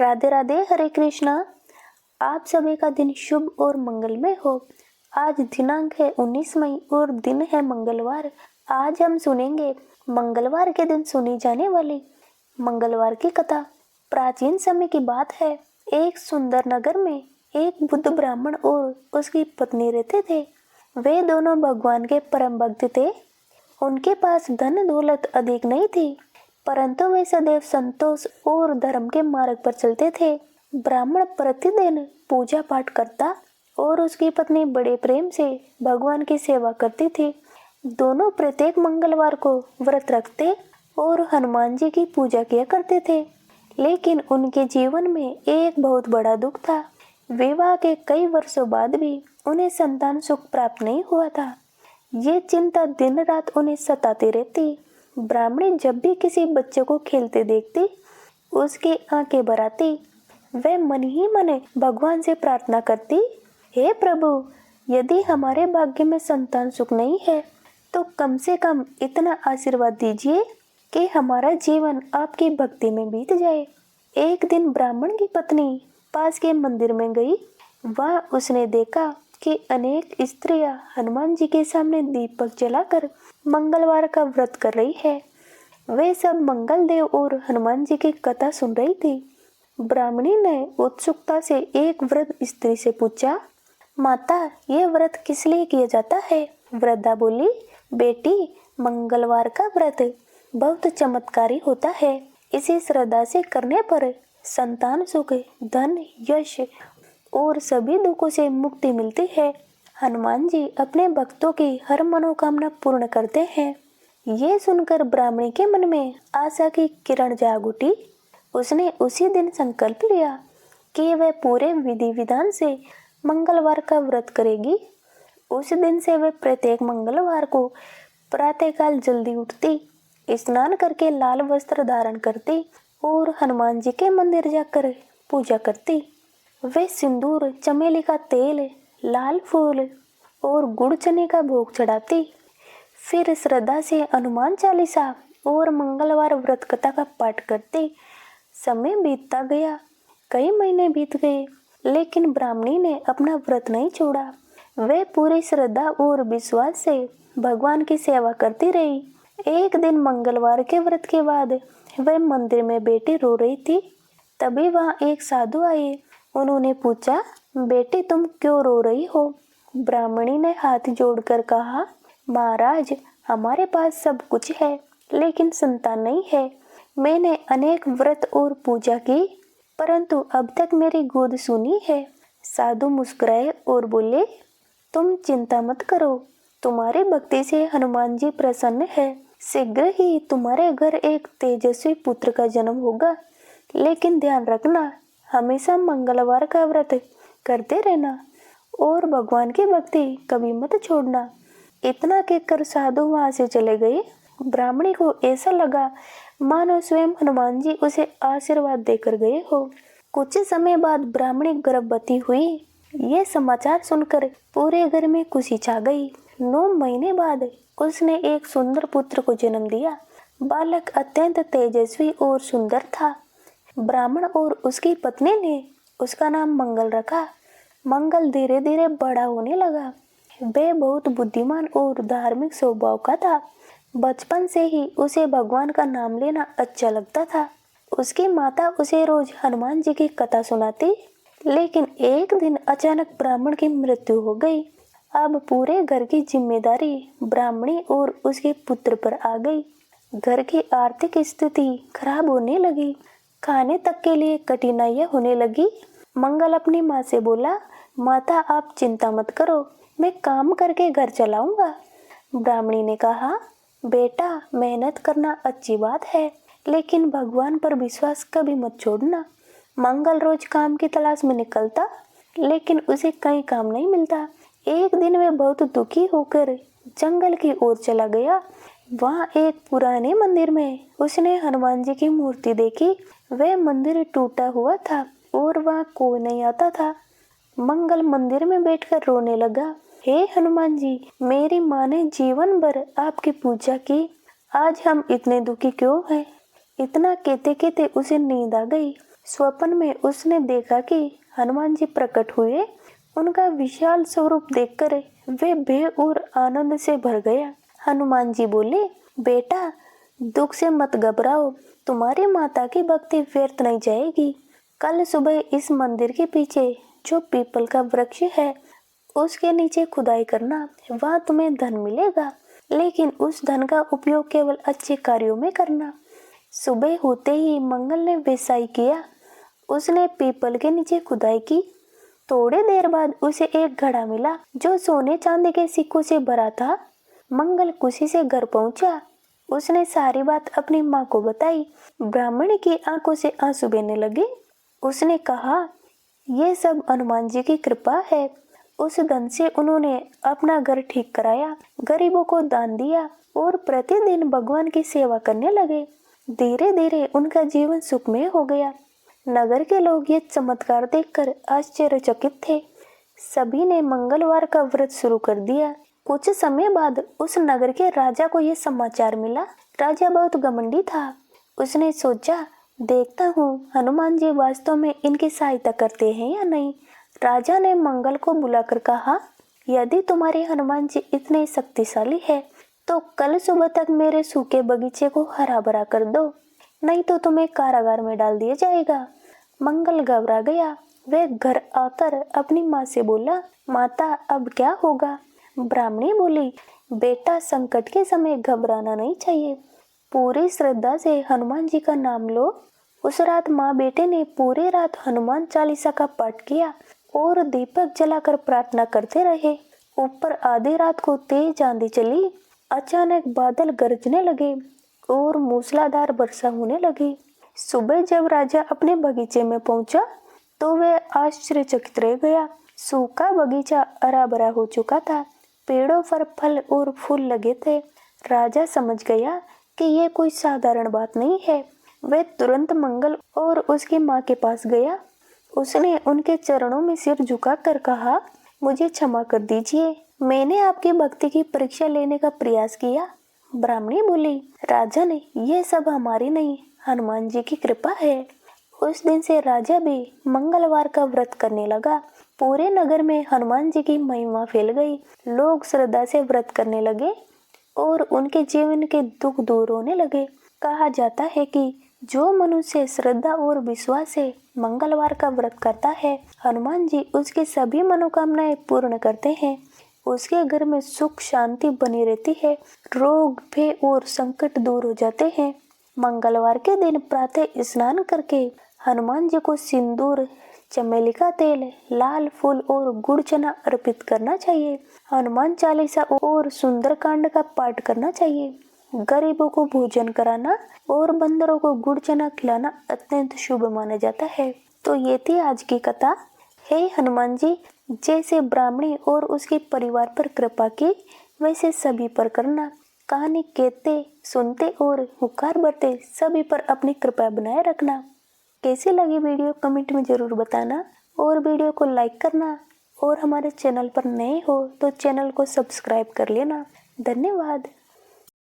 राधे राधे, हरे कृष्णा। आप सभी का दिन शुभ और मंगलमय हो। आज दिनांक है 19 मई और दिन है मंगलवार। आज हम सुनेंगे मंगलवार के दिन सुनी जाने वाली मंगलवार की कथा। प्राचीन समय की बात है। एक सुंदर नगर में एक बुद्ध ब्राह्मण और उसकी पत्नी रहते थे। वे दोनों भगवान के परम भक्त थे। उनके पास धन दौलत अधिक नहीं थी, परंतु वे सदैव संतोष और धर्म के मार्ग पर चलते थे। ब्राह्मण प्रतिदिन पूजा पाठ करता और उसकी पत्नी बड़े प्रेम से भगवान की सेवा करती थी। दोनों प्रत्येक मंगलवार को व्रत रखते और हनुमान जी की पूजा किया करते थे। लेकिन उनके जीवन में एक बहुत बड़ा दुख था। विवाह के कई वर्षों बाद भी उन्हें संतान सुख प्राप्त नहीं हुआ था। ये चिंता दिन रात उन्हें सताती रहती। ब्राह्मणी जब भी किसी बच्चे को खेलते देखती, उसकी आंखें भर आती। वह मन ही मन भगवान से प्रार्थना करती, हे प्रभु, यदि हमारे भाग्य में संतान सुख नहीं है तो कम से कम इतना आशीर्वाद दीजिए कि हमारा जीवन आपकी भक्ति में बीत जाए। एक दिन ब्राह्मण की पत्नी पास के मंदिर में गई। वहां उसने देखा कि अनेक स्त्रियां हनुमान जी के सामने दीपक जलाकर मंगलवार का व्रत कर रही है। वे सब मंगल देव और हनुमान जी की कथा सुन रही थी। ब्राह्मणी ने उत्सुकता से एक वृद्ध स्त्री से पूछा, माता, ये व्रत किस लिए किया जाता है? वृद्धा बोली, बेटी, मंगलवार का व्रत बहुत चमत्कारी होता है। इसे श्रद्धा से करने पर संतान सुख, धन, यश और सभी दुखों से मुक्ति मिलती है। हनुमान जी अपने भक्तों की हर मनोकामना पूर्ण करते हैं। ये सुनकर ब्राह्मणी के मन में आशा की किरण जाग उठी। उसने उसी दिन संकल्प लिया कि वह पूरे विधि विधान से मंगलवार का व्रत करेगी। उस दिन से वह प्रत्येक मंगलवार को प्रातःकाल जल्दी उठती, स्नान करके लाल वस्त्र धारण करती और हनुमान जी के मंदिर जाकर पूजा करती। वे सिंदूर, चमेली का तेल, लाल फूल और गुड़ चने का भोग चढ़ाती। फिर श्रद्धा से हनुमान चालीसा और मंगलवार व्रत कथा का पाठ करती। समय बीतता गया, कई महीने बीत गए, लेकिन ब्राह्मणी ने अपना व्रत नहीं छोड़ा। वे पूरी श्रद्धा और विश्वास से भगवान की सेवा करती रही। एक दिन मंगलवार के व्रत के बाद वह मंदिर में बैठी रो रही थी। तभी वहां एक साधु आए। उन्होंने पूछा, बेटी, तुम क्यों रो रही हो? ब्राह्मणी ने हाथ जोड़कर कहा, महाराज, हमारे पास सब कुछ है लेकिन संतान नहीं है। मैंने अनेक व्रत और पूजा की, परंतु अब तक मेरी गोद सूनी है। साधु मुस्कुराए और बोले, तुम चिंता मत करो, तुम्हारी भक्ति से हनुमान जी प्रसन्न है। शीघ्र ही तुम्हारे घर एक तेजस्वी पुत्र का जन्म होगा। लेकिन ध्यान रखना, हमेशा मंगलवार का व्रत करते रहना और भगवान की भक्ति कभी मत छोड़ना। इतना कहकर साधु वहां से चले गए। ब्राह्मणी को ऐसा लगा मानो स्वयं हनुमान जी उसे आशीर्वाद देकर गए हो। कुछ समय बाद ब्राह्मणी गर्भवती हुई। ये समाचार सुनकर पूरे घर में खुशी छा गई। 9 महीने बाद उसने एक सुंदर पुत्र को जन्म दिया। बालक अत्यंत तेजस्वी और सुंदर था। ब्राह्मण और उसकी पत्नी ने उसका नाम मंगल रखा। मंगल धीरे धीरे बड़ा होने लगा। वह बहुत बुद्धिमान और धार्मिक स्वभाव का था। बचपन से ही उसे भगवान का नाम लेना अच्छा लगता था। उसकी माता उसे रोज हनुमान जी की कथा सुनाती। लेकिन एक दिन अचानक ब्राह्मण की मृत्यु हो गई। अब पूरे घर की जिम्मेदारी ब्राह्मणी और उसके पुत्र पर आ गई। घर की आर्थिक स्थिति खराब होने लगी। खाने तक के लिए कठिनाइयां होने लगी। मंगल अपनी माँ से बोला, माता, आप चिंता मत करो, मैं काम करके घर चलाऊंगा। ब्राह्मणी ने कहा, बेटा, मेहनत करना अच्छी बात है, लेकिन भगवान पर विश्वास कभी मत छोड़ना। मंगल रोज काम की तलाश में निकलता, लेकिन उसे कहीं काम नहीं मिलता। एक दिन वह बहुत दुखी होकर जंगल की ओर चला गया। वहां एक पुराने मंदिर में उसने हनुमान जी की मूर्ति देखी। वह मंदिर टूटा हुआ था और वहां कोई नहीं आता था। मंगल मंदिर में बैठकर रोने लगा, हे हनुमान जी, मेरी माँ ने जीवन भर आपकी पूजा की, आज हम इतने दुखी क्यों हैं? इतना कहते कहते उसे नींद आ गई। स्वप्न में उसने देखा कि हनुमान जी प्रकट हुए। उनका विशाल स्वरूप देखकर वे भय और आनंद से भर गया। हनुमान जी बोले, बेटा दुख से मत घबराओ, तुम्हारी माता की भक्ति व्यर्थ नहीं जाएगी। कल सुबह इस मंदिर के पीछे जो पीपल का वृक्ष है उसके नीचे खुदाई करना, वहां तुम्हें धन मिलेगा, लेकिन उस धन का उपयोग केवल अच्छे कार्यों में करना। सुबह होते ही मंगल ने वैसा ही किया। उसने पीपल के नीचे खुदाई की। थोड़ी देर बाद उसे एक घड़ा मिला जो सोने चांदी के सिक्कों से भरा था। मंगल खुशी से घर पहुंचा। उसने सारी बात अपनी माँ को बताई। ब्राह्मण की आंखों से आंसू बहने लगे। उसने कहा, यह सब हनुमान जी की कृपा है। उस धन से उन्होंने अपना घर ठीक कराया, गरीबों को दान दिया और प्रतिदिन भगवान की सेवा करने लगे। धीरे धीरे उनका जीवन सुखमय हो गया। नगर के लोग ये चमत्कार देखकर आश्चर्यचकित थे। सभी ने मंगलवार का व्रत शुरू कर दिया। कुछ समय बाद उस नगर के राजा को यह समाचार मिला। राजा बहुत घमंडी था। उसने सोचा, देखता हूँ हनुमान जी वास्तव में इनकी सहायता करते हैं या नहीं। राजा ने मंगल को बुलाकर कहा, यदि तुम्हारे हनुमान जी इतने शक्तिशाली है तो कल सुबह तक मेरे सूखे बगीचे को हरा भरा कर दो, नहीं तो तुम्हें कारागार में डाल दिया जाएगा। मंगल घबरा गया। वह घर आकर अपनी माँ से बोला, माता अब क्या होगा। ब्राह्मणी बोली, बेटा संकट के समय घबराना नहीं चाहिए, पूरी श्रद्धा से हनुमान जी का नाम लो। उस रात माँ बेटे ने पूरी रात हनुमान चालीसा का पाठ किया और दीपक जलाकर प्रार्थना करते रहे। ऊपर आधी रात को तेज आंधी चली। अचानक बादल गरजने लगे और मूसलाधार वर्षा होने लगी। सुबह जब राजा अपने बगीचे में पहुंचा तो वह आश्चर्यचकित रह गया। सूखा बगीचा हरा भरा हो चुका था। पेड़ों पर फल और फूल लगे थे। राजा समझ गया कि यह कोई साधारण बात नहीं है। वह तुरंत मंगल और उसकी माँ के पास गया। उसने उनके चरणों में सिर झुकाकर कहा, मुझे क्षमा कर दीजिए, मैंने आपकी भक्ति की परीक्षा लेने का प्रयास किया। ब्राह्मणी बोली, राजा ने, यह सब हमारी नहीं, हनुमान जी की कृपा है। उस दिन से राजा भी मंगलवार का व्रत करने लगा। पूरे नगर में हनुमान जी की महिमा फैल गई। लोग श्रद्धा से व्रत करने लगे और उनके जीवन के दुख दूर होने लगे। कहा जाता है कि जो मनुष्य श्रद्धा और विश्वास से मंगलवार का व्रत करता है, हनुमान जी उसकी सभी मनोकामनाएं पूर्ण करते हैं। उसके घर में सुख शांति बनी रहती है। रोग भय और संकट दूर हो जाते हैं। मंगलवार के दिन प्रातः स्नान करके हनुमान जी को सिंदूर, चमेली का तेल, लाल फूल और गुड़ चना अर्पित करना चाहिए। हनुमान चालीसा और सुंदरकांड का पाठ करना चाहिए। गरीबों को भोजन कराना और बंदरों को गुड़ चना खिलाना अत्यंत शुभ माना जाता है। तो ये थी आज की कथा। हे हनुमान जी, जैसे ब्राह्मणी और उसके परिवार पर कृपा की, वैसे सभी पर करना। कहानी कहते, सुनते और हुकार भरते सभी पर अपनी कृपा बनाए रखना। कैसी लगी वीडियो कमेंट में जरूर बताना और वीडियो को लाइक करना और हमारे चैनल पर नए हो तो चैनल को सब्सक्राइब कर लेना। धन्यवाद।